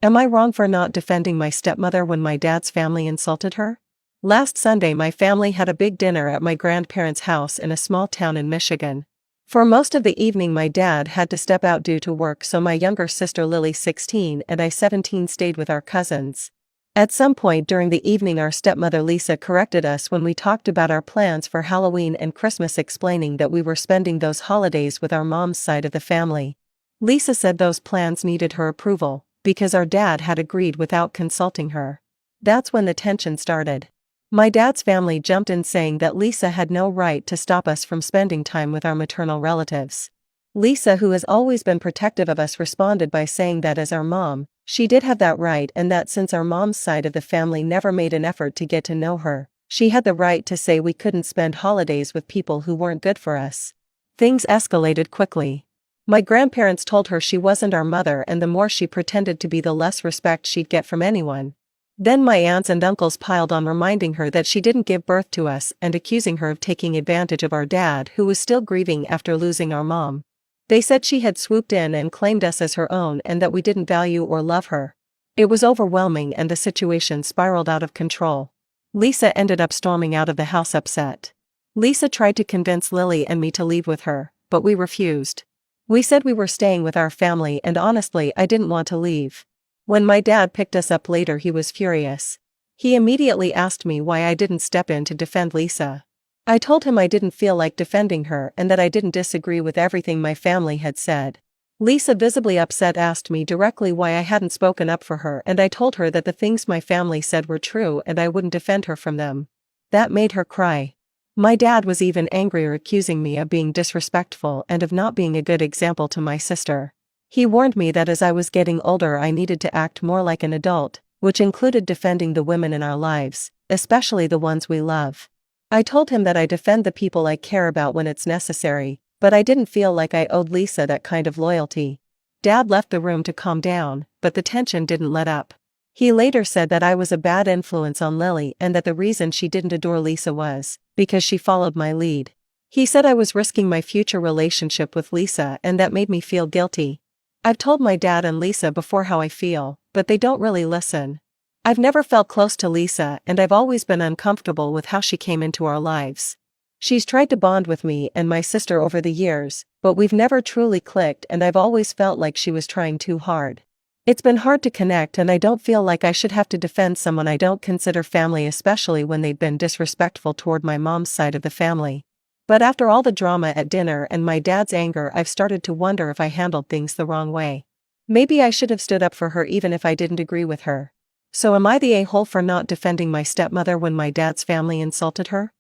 Am I wrong for not defending my stepmother when my dad's family insulted her? Last Sunday my family had a big dinner at my grandparents' house in a small town in Michigan. For most of the evening my dad had to step out due to work, so my younger sister Lily, 16, and I, 17, stayed with our cousins. At some point during the evening our stepmother Lisa corrected us when we talked about our plans for Halloween and Christmas, explaining that we were spending those holidays with our mom's side of the family. Lisa said those plans needed her approval, because our dad had agreed without consulting her. That's when the tension started. My dad's family jumped in saying that Lisa had no right to stop us from spending time with our maternal relatives. Lisa, who has always been protective of us, responded by saying that as our mom, she did have that right, and that since our mom's side of the family never made an effort to get to know her, she had the right to say we couldn't spend holidays with people who weren't good for us. Things escalated quickly. My grandparents told her she wasn't our mother, and the more she pretended to be, the less respect she'd get from anyone. Then my aunts and uncles piled on, reminding her that she didn't give birth to us and accusing her of taking advantage of our dad, who was still grieving after losing our mom. They said she had swooped in and claimed us as her own and that we didn't value or love her. It was overwhelming and the situation spiraled out of control. Lisa ended up storming out of the house upset. Lisa tried to convince Lily and me to leave with her, but we refused. We said we were staying with our family, and honestly I didn't want to leave. When my dad picked us up later he was furious. He immediately asked me why I didn't step in to defend Lisa. I told him I didn't feel like defending her and that I didn't disagree with everything my family had said. Lisa, visibly upset, asked me directly why I hadn't spoken up for her, and I told her that the things my family said were true and I wouldn't defend her from them. That made her cry. My dad was even angrier, accusing me of being disrespectful and of not being a good example to my sister. He warned me that as I was getting older I needed to act more like an adult, which included defending the women in our lives, especially the ones we love. I told him that I defend the people I care about when it's necessary, but I didn't feel like I owed Lisa that kind of loyalty. Dad left the room to calm down, but the tension didn't let up. He later said that I was a bad influence on Lily and that the reason she didn't adore Lisa was because she followed my lead. He said I was risking my future relationship with Lisa and that made me feel guilty. I've told my dad and Lisa before how I feel, but they don't really listen. I've never felt close to Lisa and I've always been uncomfortable with how she came into our lives. She's tried to bond with me and my sister over the years, but we've never truly clicked and I've always felt like she was trying too hard. It's been hard to connect and I don't feel like I should have to defend someone I don't consider family, especially when they'd been disrespectful toward my mom's side of the family. But after all the drama at dinner and my dad's anger, I've started to wonder if I handled things the wrong way. Maybe I should have stood up for her even if I didn't agree with her. So am I the a-hole for not defending my stepmother when my dad's family insulted her?